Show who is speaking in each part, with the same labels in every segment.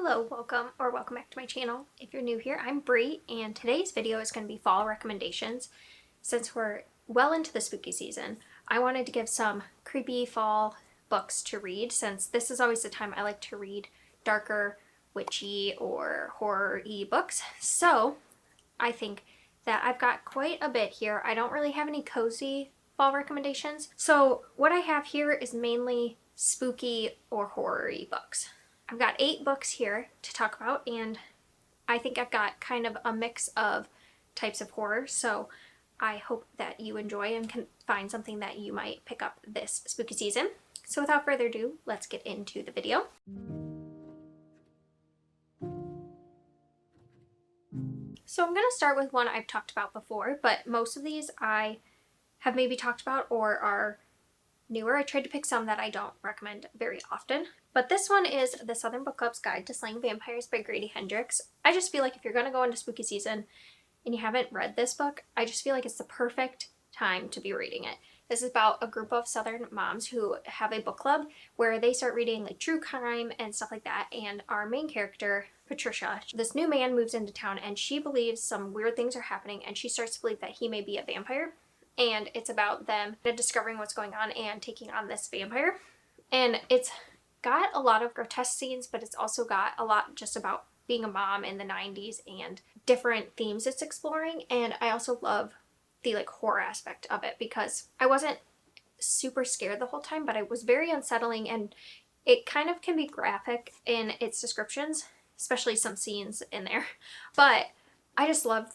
Speaker 1: Hello, welcome back to my channel. If you're new here, I'm Brie, and today's video is going to be fall recommendations. Since we're well into the spooky season, I wanted to give some creepy fall books to read, since this is always the time I like to read darker, witchy, or horror-y books. So I think that I've got quite a bit here. I don't really have any cozy fall recommendations. So what I have here is mainly spooky or horror-y books. I've got 8 books here to talk about, and I think I've got kind of a mix of types of horror, so I hope that you enjoy and can find something that you might pick up this spooky season. So without further ado, let's get into the video. So I'm going to start with one I've talked about before, but most of these I have maybe talked about or are newer. I tried to pick some that I don't recommend very often. But this one is The Southern Book Club's Guide to Slaying Vampires by Grady Hendrix. I just feel like if you're going to go into spooky season and you haven't read this book, I just feel like it's the perfect time to be reading it. This is about a group of Southern moms who have a book club where they start reading like true crime and stuff like that. And our main character, Patricia, this new man moves into town and she believes some weird things are happening and she starts to believe that he may be a vampire. And it's about them discovering what's going on and taking on this vampire. And it's got a lot of grotesque scenes, but it's also got a lot just about being a mom in the 90s and different themes it's exploring. And I also love the like horror aspect of it because I wasn't super scared the whole time, but it was very unsettling, and it kind of can be graphic in its descriptions, especially some scenes in there. But I just love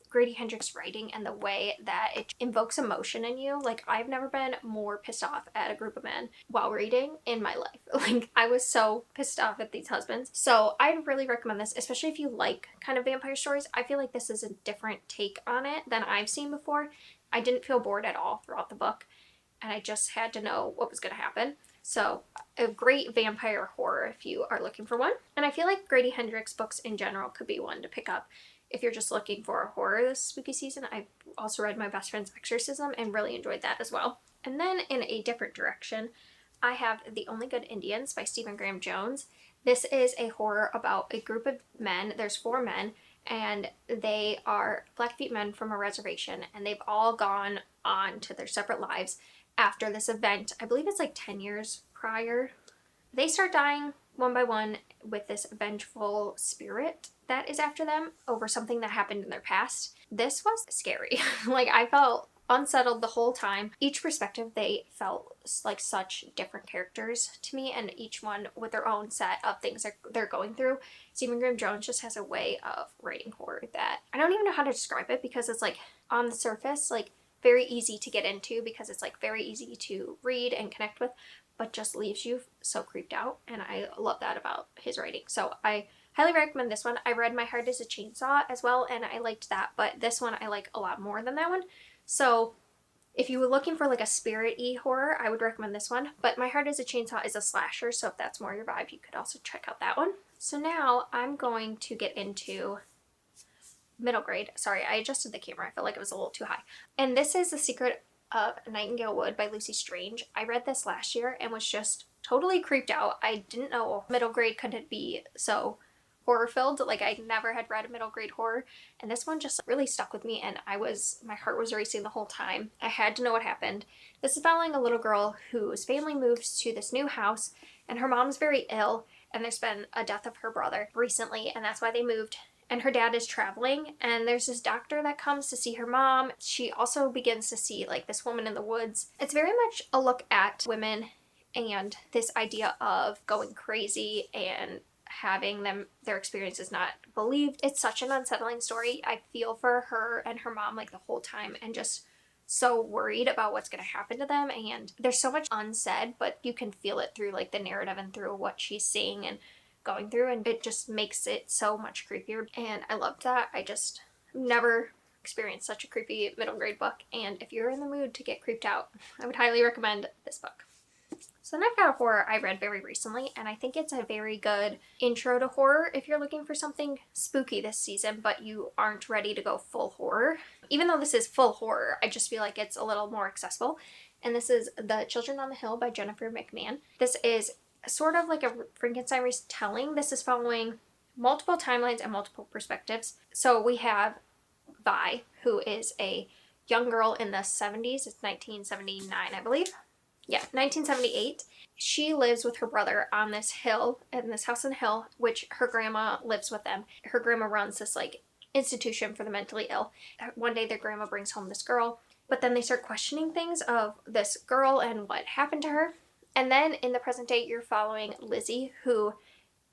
Speaker 1: Grady Hendrix writing and the way that it invokes emotion in you. Like, I've never been more pissed off at a group of men while reading in my life. Like, I was so pissed off at these husbands. So I really recommend this, especially if you like kind of vampire stories. I feel like this is a different take on it than I've seen before. I didn't feel bored at all throughout the book, and I just had to know what was going to happen. So a great vampire horror if you are looking for one. And I feel like Grady Hendrix books in general could be one to pick up if you're just looking for a horror this spooky season. I've also read My Best Friend's Exorcism and really enjoyed that as well. And then in a different direction, I have The Only Good Indians by Stephen Graham Jones. This is a horror about a group of men. There's 4 men, and they are Blackfeet men from a reservation, and they've all gone on to their separate lives after this event. I believe it's like 10 years prior. They start dying one by one with this vengeful spirit that is after them over something that happened in their past. This was scary. Like, I felt unsettled the whole time. Each perspective, they felt like such different characters to me, and each one with their own set of things they're going through. Stephen Graham Jones just has a way of writing horror that I don't even know how to describe it, because it's like on the surface, like very easy to get into because it's like very easy to read and connect with, but just leaves you so creeped out, and I love that about his writing. So I highly recommend this one. I read My Heart is a Chainsaw as well, and I liked that, but this one I like a lot more than that one. So if you were looking for like a spirit-y horror, I would recommend this one. But My Heart is a Chainsaw is a slasher, so if that's more your vibe, you could also check out that one. So now I'm going to get into middle grade. Sorry, I adjusted the camera. I felt like it was a little too high. And this is The Secret of Nightingale Wood by Lucy Strange. I read this last year and was just totally creeped out. I didn't know middle grade couldn't be so horror filled. Like, I never had read a middle grade horror, and this one just really stuck with me, and my heart was racing the whole time. I had to know what happened. This is following a little girl whose family moves to this new house, and her mom's very ill, and there's been a death of her brother recently, and that's why they moved. And her dad is traveling, and there's this doctor that comes to see her mom. She also begins to see like this woman in the woods. It's very much a look at women and this idea of going crazy and having their experiences not believed. It's such an unsettling story. I feel for her and her mom like the whole time, and just so worried about what's going to happen to them. And there's so much unsaid, but you can feel it through like the narrative and through what she's seeing and going through, and it just makes it so much creepier, and I loved that. I just never experienced such a creepy middle grade book, and if you're in the mood to get creeped out, I would highly recommend this book. So then I've got a horror I read very recently, and I think it's a very good intro to horror if you're looking for something spooky this season, but you aren't ready to go full horror. Even though this is full horror, I just feel like it's a little more accessible, and this is The Children on the Hill by Jennifer McMahon. This is sort of like a Frankenstein retelling. This is following multiple timelines and multiple perspectives. So we have Vi, who is a young girl in the 70s. It's 1979, I believe. Yeah, 1978. She lives with her brother on this hill, in this house on the hill, which her grandma lives with them. Her grandma runs this like institution for the mentally ill. One day their grandma brings home this girl, but then they start questioning things of this girl and what happened to her. And then in the present day, you're following Lizzie, who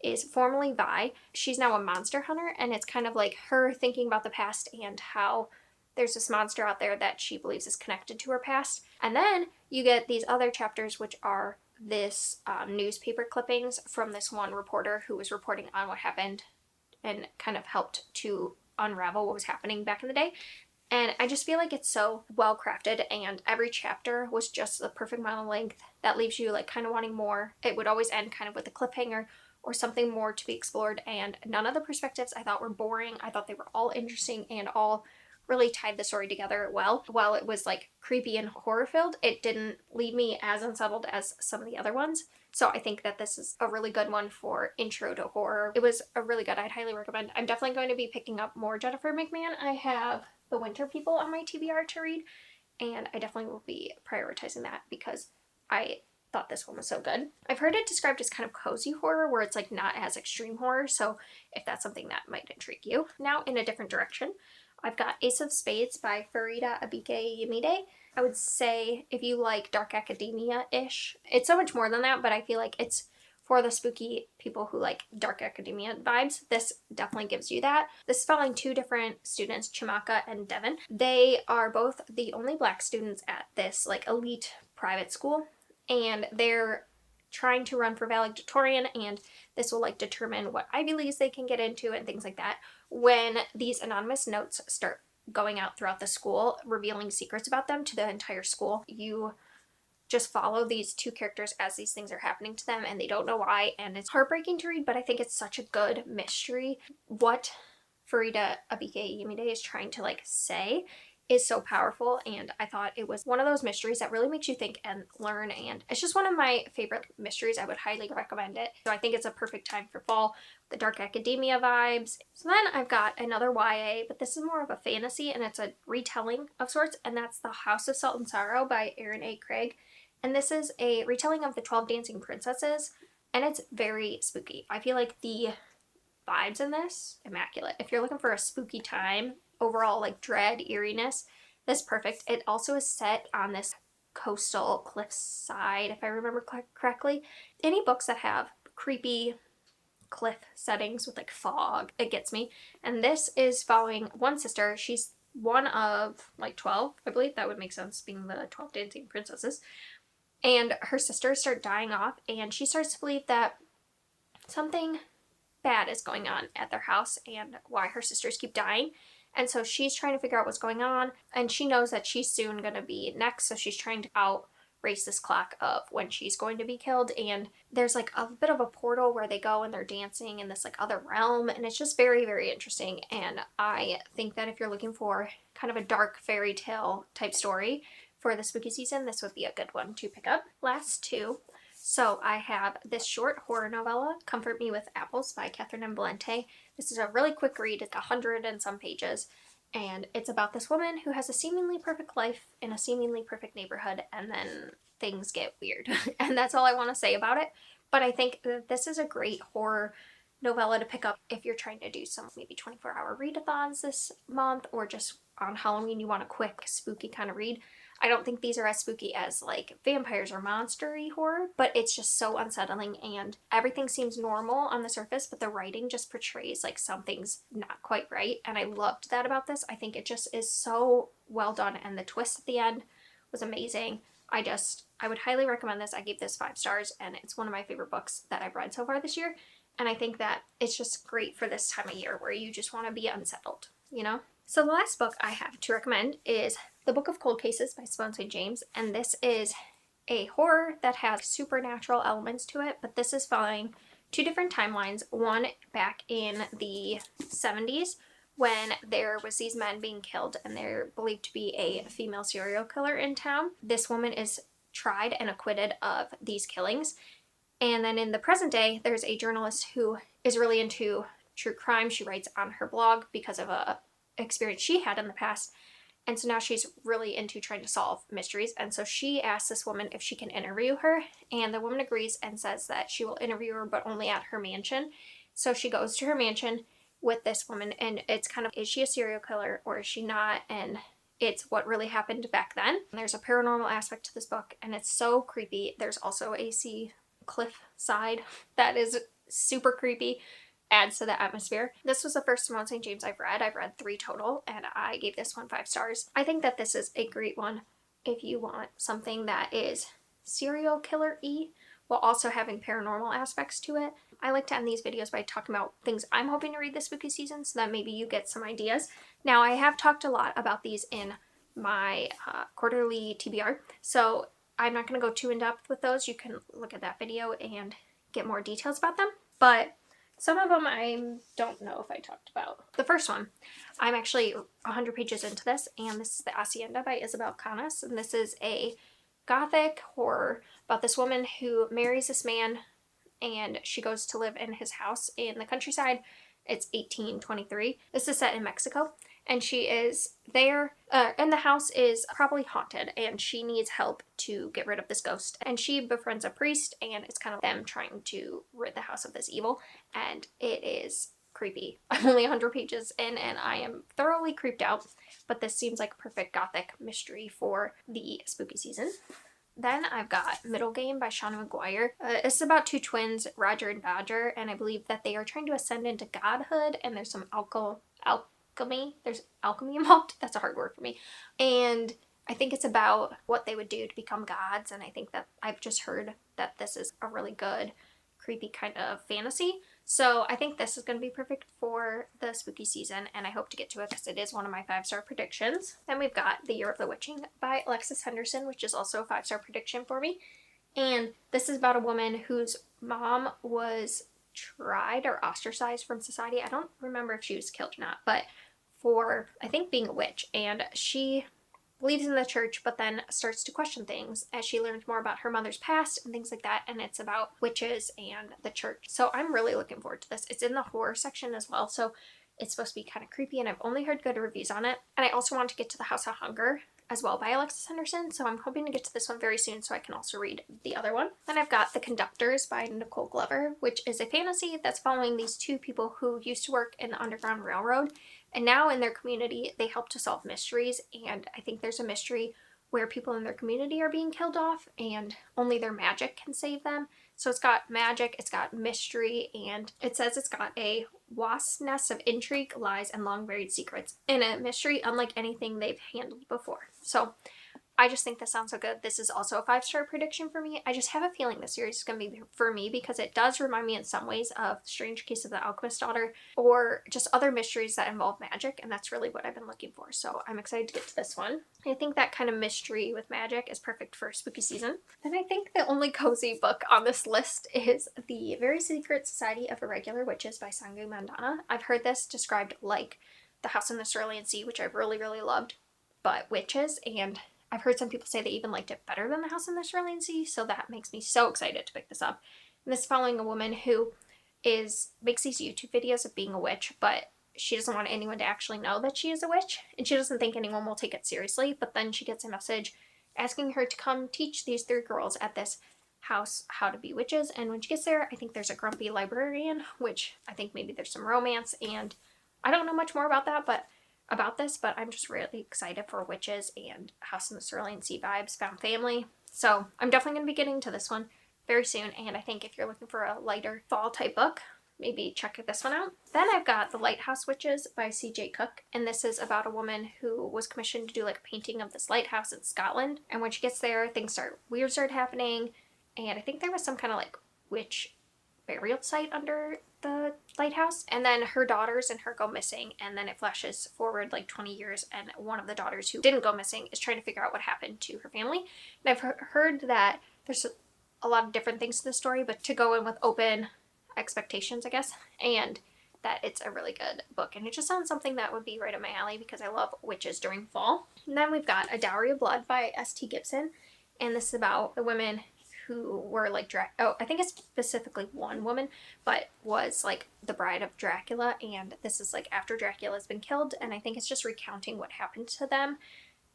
Speaker 1: is formerly Vi. She's now a monster hunter, and it's kind of like her thinking about the past and how there's this monster out there that she believes is connected to her past. And then you get these other chapters, which are this newspaper clippings from this one reporter who was reporting on what happened and kind of helped to unravel what was happening back in the day. And I just feel like it's so well crafted, and every chapter was just the perfect amount of length that leaves you like kind of wanting more. It would always end kind of with a cliffhanger or something more to be explored, and none of the perspectives I thought were boring. I thought they were all interesting and all really tied the story together well. While it was like creepy and horror filled, it didn't leave me as unsettled as some of the other ones. So I think that this is a really good one for intro to horror. It was a really good, I'd highly recommend. I'm definitely going to be picking up more Jennifer McMahon. I have The Winter People on my TBR to read, and I definitely will be prioritizing that because I thought this one was so good. I've heard it described as kind of cozy horror, where it's like not as extreme horror, so if that's something that might intrigue you. Now in a different direction, I've got Ace of Spades by Farida Abike-Yamide. I would say if you like dark academia-ish, it's so much more than that, but I feel like it's for the spooky people who like dark academia vibes. This definitely gives you that. This is following two different students, Chimaka and Devin. They are both the only Black students at this like elite private school, and they're trying to run for valedictorian, and this will like determine what Ivy Leagues they can get into and things like that. When these anonymous notes start going out throughout the school, revealing secrets about them to the entire school, you just follow these two characters as these things are happening to them, and they don't know why, and it's heartbreaking to read, but I think it's such a good mystery. What Farida Abike-Yamide is trying to like say is so powerful, and I thought it was one of those mysteries that really makes you think and learn, and it's just one of my favorite mysteries. I would highly recommend it. So I think it's a perfect time for fall, the dark academia vibes. So then I've got another YA, but this is more of a fantasy, and it's a retelling of sorts, and that's The House of Salt and Sorrow by Erin A. Craig. And this is a retelling of the 12 Dancing Princesses, and it's very spooky. I feel like the vibes in this, immaculate. If you're looking for a spooky time, overall like dread, eeriness, this is perfect. It also is set on this coastal cliffside, if I remember correctly. Any books that have creepy cliff settings with like fog, it gets me. And this is following one sister. She's one of like 12, I believe. That would make sense, being the 12 Dancing Princesses. And her sisters start dying off, and she starts to believe that something bad is going on at their house and why her sisters keep dying. And so she's trying to figure out what's going on, and she knows that she's soon going to be next, so she's trying to outrace this clock of when she's going to be killed. And there's like a bit of a portal where they go and they're dancing in this like other realm, and it's just very, very interesting. And I think that if you're looking for kind of a dark fairy tale type story for the spooky season, this would be a good one to pick up. Last two. So I have this short horror novella, Comfort Me with Apples by Catherine M. Valente. This is a really quick read. It's 100 and some pages. And it's about this woman who has a seemingly perfect life in a seemingly perfect neighborhood, and then things get weird. And that's all I want to say about it. But I think that this is a great horror novella to pick up if you're trying to do some maybe 24-hour readathons this month, or just on Halloween you want a quick spooky kind of read. I don't think these are as spooky as like vampires or monster-y horror, but it's just so unsettling, and everything seems normal on the surface, but the writing just portrays like something's not quite right, and I loved that about this. I think it just is so well done, and the twist at the end was amazing. I would highly recommend this. I gave this 5 stars, and it's one of my favorite books that I've read so far this year, and I think that it's just great for this time of year where you just want to be unsettled, you know? So the last book I have to recommend is The Book of Cold Cases by Simone St. James, and this is a horror that has supernatural elements to it, but this is following two different timelines. One back in the 70s when there was these men being killed, and they're believed to be a female serial killer in town. This woman is tried and acquitted of these killings, And then in the present day, there's a journalist who is really into true crime. She writes on her blog because of a experience she had in the past. And so now she's really into trying to solve mysteries. And so she asks this woman if she can interview her. And the woman agrees and says that she will interview her, but only at her mansion. So she goes to her mansion with this woman, and it's kind of, is she a serial killer or is she not? And it's what really happened back then. There's a paranormal aspect to this book, and it's so creepy. There's also a sea cliff side that is super creepy, adds to the atmosphere. This was the first Simone St. James I've read. I've read 3 total, and I gave this one 5 stars. I think that this is a great one if you want something that is serial killer-y while also having paranormal aspects to it. I like to end these videos by talking about things I'm hoping to read this spooky season so that maybe you get some ideas. Now, I have talked a lot about these in my quarterly TBR, so I'm not going to go too in-depth with those. You can look at that video and get more details about them, but some of them I don't know if I talked about. The first one, I'm actually 100 pages into this, and this is the Hacienda by Isabel Canas, and this is a gothic horror about this woman who marries this man, and she goes to live in his house in the countryside. It's 1823. This is set in Mexico, and she is there, and the house is probably haunted, and she needs help to get rid of this ghost. And she befriends a priest, and it's kind of them trying to rid the house of this evil, and it is creepy. I'm only 100 pages in, and I am thoroughly creeped out, but this seems like a perfect gothic mystery for the spooky season. Then I've got Middle Game by Shauna McGuire. It's about 2 twins, Roger and Dodger, and I believe that they are trying to ascend into godhood, and there's some alchemy. There's alchemy involved. That's a hard word for me. And I think it's about what they would do to become gods, and I think that I've just heard that this is a really good, creepy kind of fantasy. So I think this is going to be perfect for the spooky season, and I hope to get to it because it is one of my 5-star predictions. Then we've got The Year of the Witching by Alexis Henderson, which is also a 5-star prediction for me. And this is about a woman whose mom was tried or ostracized from society. I don't remember if she was killed or not, but for, I think, being a witch. And she believes in the church, but then starts to question things as she learns more about her mother's past and things like that, and it's about witches and the church. So I'm really looking forward to this. It's in the horror section as well, so it's supposed to be kind of creepy, and I've only heard good reviews on it. And I also want to get to The House of Hunger as well by Alexis Henderson, so I'm hoping to get to this one very soon so I can also read the other one. Then I've got The Conductors by Nicole Glover, which is a fantasy that's following these 2 people who used to work in the Underground Railroad, and now in their community they help to solve mysteries, and I think there's a mystery where people in their community are being killed off and only their magic can save them. So it's got magic, it's got mystery, and it says it's got a wasp's nest of intrigue, lies, and long buried secrets in a mystery unlike anything they've handled before. So I just think this sounds so good. This is also a 5-star prediction for me. I just have a feeling this series is going to be for me because it does remind me in some ways of Strange Case of the Alchemist's Daughter or just other mysteries that involve magic, and that's really what I've been looking for. So I'm excited to get to this one. I think that kind of mystery with magic is perfect for spooky season. Then I think the only cozy book on this list is The Very Secret Society of Irregular Witches by Sangu Mandana. I've heard this described like The House in the Cerulean Sea, which I really, really loved, but witches, and I've heard some people say they even liked it better than The House in the Cerulean Sea, so that makes me so excited to pick this up. And this is following a woman who makes these YouTube videos of being a witch, but she doesn't want anyone to actually know that she is a witch, and she doesn't think anyone will take it seriously, but then she gets a message asking her to come teach these 3 girls at this house how to be witches, and when she gets there, I think there's a grumpy librarian, which I think maybe there's some romance, and I don't know much more about that, but I'm just really excited for witches and House in the Cerulean Sea vibes, found family. So I'm definitely going to be getting to this one very soon, and I think if you're looking for a lighter fall type book, maybe check this one out. Then I've got The Lighthouse Witches by C.J. Cook, and this is about a woman who was commissioned to do like a painting of this lighthouse in Scotland, and when she gets there, weird start happening, and I think there was some kind of like witch burial site under the lighthouse, and then her daughters and her go missing, and then it flashes forward like 20 years, and one of the daughters who didn't go missing is trying to figure out what happened to her family. And I've heard that there's a lot of different things to the story, but to go in with open expectations, I guess, and that it's a really good book, and it just sounds something that would be right up my alley because I love witches during fall. And then we've got A Dowry of Blood by S.T. Gibson, and this is about the women who were like I think it's specifically one woman, but was like the bride of Dracula, and this is like after Dracula's been killed, and I think it's just recounting what happened to them.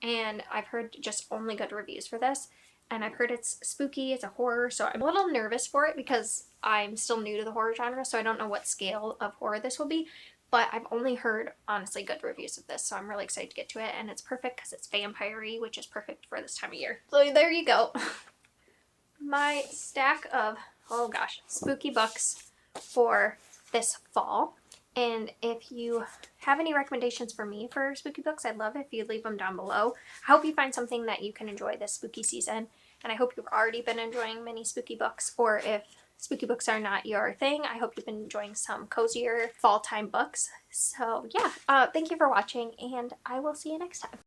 Speaker 1: And I've heard just only good reviews for this, and I've heard it's spooky, it's a horror, so I'm a little nervous for it because I'm still new to the horror genre, so I don't know what scale of horror this will be. But I've only heard, honestly, good reviews of this, so I'm really excited to get to it. And it's perfect because it's vampire-y, which is perfect for this time of year. So there you go. My stack of, oh gosh, spooky books for this fall. And if you have any recommendations for me for spooky books, I'd love if you'd leave them down below. I hope you find something that you can enjoy this spooky season. And I hope you've already been enjoying many spooky books, or if spooky books are not your thing, I hope you've been enjoying some cozier fall time books. So yeah, thank you for watching, and I will see you next time.